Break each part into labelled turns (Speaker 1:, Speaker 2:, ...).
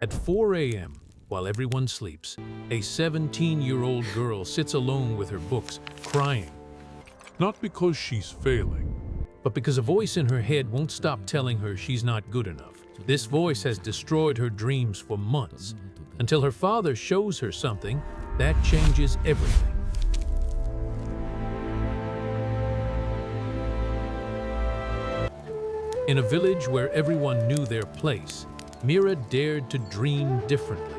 Speaker 1: At 4 a.m., while everyone sleeps, a 17-year-old girl sits alone with her books, crying. Not because she's failing, but because a voice in her head won't stop telling her she's not good enough. This voice has destroyed her dreams for months, until her father shows her something that changes everything. In a village where everyone knew their place, Meera dared to dream differently.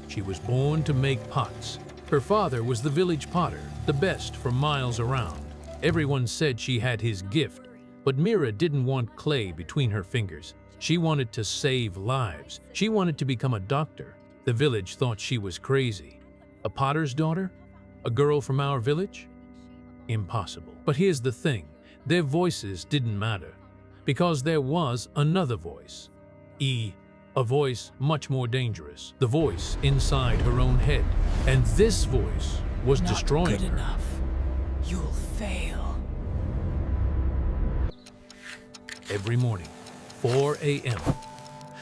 Speaker 1: She was born to make pots. Her father was the village potter, the best for miles around. Everyone said she had his gift, but Meera didn't want clay between her fingers. She wanted to save lives. She wanted to become a doctor. The village thought she was crazy. A potter's daughter? A girl from our village? Impossible. But here's the thing, their voices didn't matter, because there was another voice. A voice much more dangerous. The voice inside her own head. And this voice was destroying her.
Speaker 2: Not good enough. You'll fail.
Speaker 1: Every morning, 4 a.m.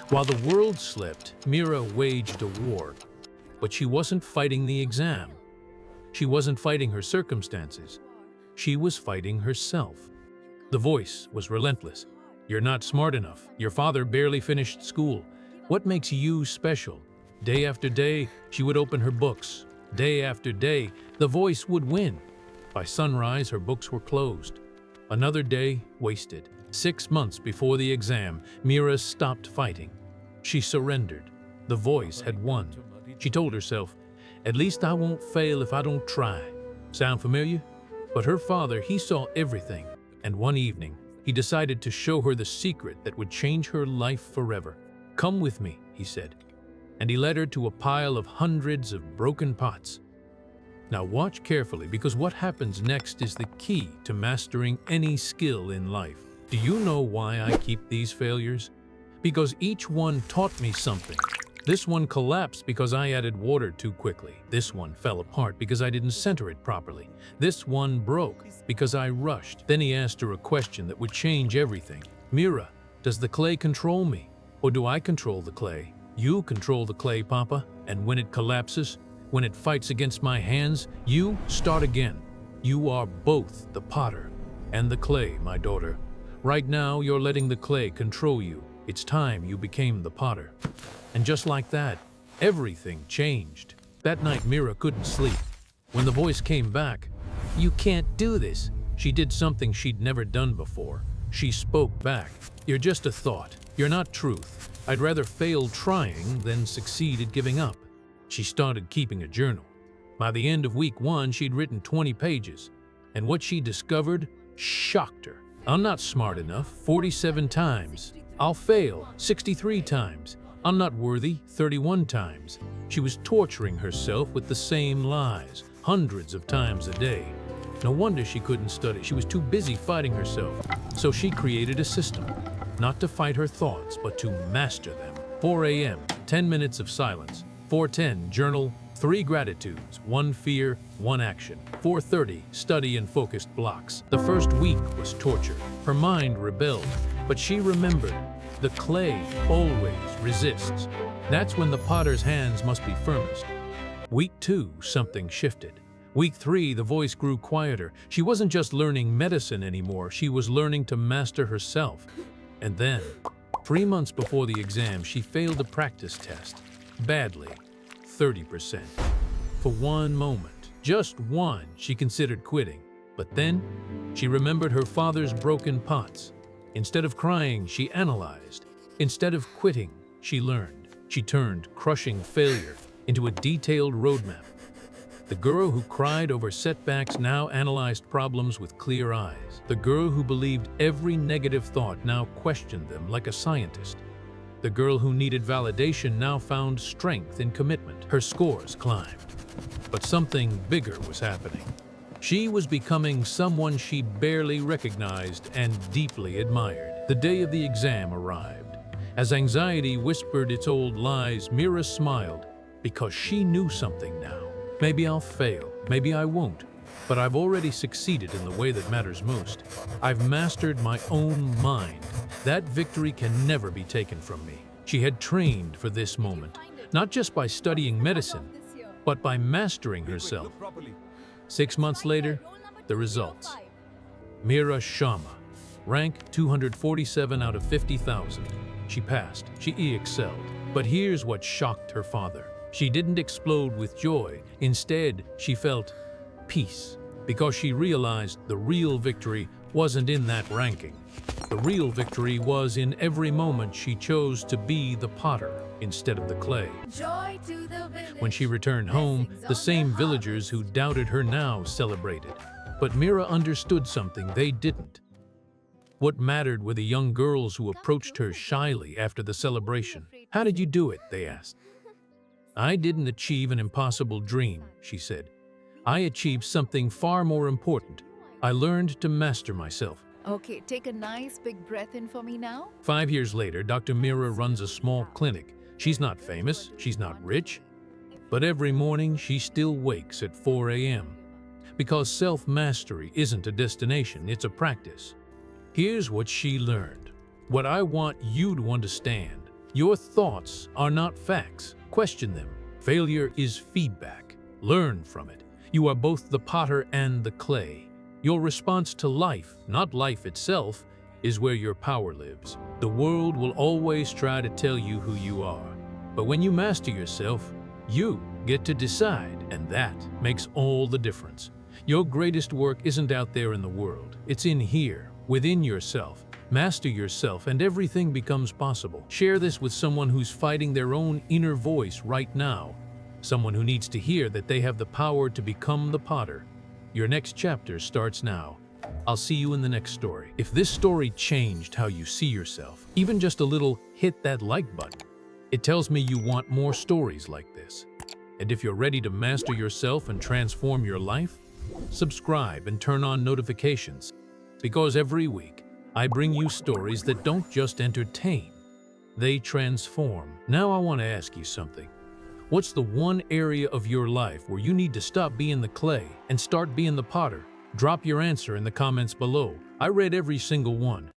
Speaker 1: While the world slept, Meera waged a war. But she wasn't fighting the exam. She wasn't fighting her circumstances. She was fighting herself. The voice was relentless. You're not smart enough. Your father barely finished school. What makes you special? Day after day, she would open her books. Day after day, the voice would win. By sunrise, her books were closed. Another day wasted. 6 months before the exam, Meera stopped fighting. She surrendered. The voice had won. She told herself, "At least I won't fail if I don't try." Sound familiar? But her father, he saw everything. And one evening, he decided to show her the secret that would change her life forever. "Come with me," he said. And he led her to a pile of hundreds of broken pots. Now watch carefully, because what happens next is the key to mastering any skill in life. Do you know why I keep these failures? Because each one taught me something. This one collapsed because I added water too quickly. This one fell apart because I didn't center it properly. This one broke because I rushed. Then he asked her a question that would change everything. "Meera, does the clay control me? Or do I control the clay?" "You control the clay, Papa. And when it collapses, when it fights against my hands, you start again. You are both the potter and the clay, my daughter. Right now, you're letting the clay control you. It's time you became the potter." And just like that, everything changed. That night, Meera couldn't sleep. When the voice came back, "You can't do this," she did something she'd never done before. She spoke back. "You're just a thought. You're not truth. I'd rather fail trying than succeed at giving up." She started keeping a journal. By the end of week 1, she'd written 20 pages. And what she discovered shocked her. "I'm not smart enough 47 times. I'll fail 63 times. I'm not worthy 31 times. She was torturing herself with the same lies, hundreds of times a day. No wonder she couldn't study. She was too busy fighting herself. So she created a system, not to fight her thoughts, but to master them. 4 a.m., 10 minutes of silence. 4:10, journal, 3 gratitudes, 1 fear, 1 action. 4:30, study in focused blocks. The first week was torture. Her mind rebelled, but she remembered, the clay always resists. That's when the potter's hands must be firmest. Week 2, something shifted. Week 3, the voice grew quieter. She wasn't just learning medicine anymore, she was learning to master herself. And then, 3 months before the exam, she failed a practice test. Badly, 30%. For one moment, just one, she considered quitting. But then, she remembered her father's broken pots. Instead of crying, she analyzed. Instead of quitting, she learned. She turned crushing failure into a detailed roadmap. The girl who cried over setbacks now analyzed problems with clear eyes. The girl who believed every negative thought now questioned them like a scientist. The girl who needed validation now found strength in commitment. Her scores climbed. But something bigger was happening. She was becoming someone she barely recognized and deeply admired. The day of the exam arrived. As anxiety whispered its old lies, Meera smiled because she knew something now. Maybe I'll fail, maybe I won't, but I've already succeeded in the way that matters most. I've mastered my own mind. That victory can never be taken from me. She had trained for this moment, not just by studying medicine, but by mastering herself. 6 months later, the results. Meera Sharma, rank 247 out of 50,000. She passed, she excelled. But here's what shocked her father. She didn't explode with joy. Instead, she felt peace, because she realized the real victory wasn't in that ranking. The real victory was in every moment she chose to be the potter instead of the clay. When she returned home, the same villagers who doubted her now celebrated. But Meera understood something they didn't. What mattered were the young girls who approached her shyly after the celebration. "How did you do it?" they asked. "I didn't achieve an impossible dream," she said. "I achieved something far more important. I learned to master myself."
Speaker 3: Okay, take a nice big breath in for me now.
Speaker 1: 5 years later, Dr. Meera runs a small clinic. She's not famous, she's not rich, but every morning she still wakes at 4 a.m. because self-mastery isn't a destination, it's a practice. Here's what she learned. What I want you to understand: your thoughts are not facts. Question them. Failure is feedback. Learn from it. You are both the potter and the clay. Your response to life, not life itself, is where your power lives. The world will always try to tell you who you are. But when you master yourself, you get to decide, and that makes all the difference. Your greatest work isn't out there in the world. It's in here, within yourself. Master yourself and everything becomes possible. Share this with someone who's fighting their own inner voice right now. Someone who needs to hear that they have the power to become the potter. Your next chapter starts now. I'll see you in the next story. If this story changed how you see yourself, even just a little, hit that like button. It tells me you want more stories like this. And if you're ready to master yourself and transform your life, subscribe and turn on notifications. Because every week, I bring you stories that don't just entertain, they transform. Now I want to ask you something. What's the one area of your life where you need to stop being the clay and start being the potter? Drop your answer in the comments below. I read every single one.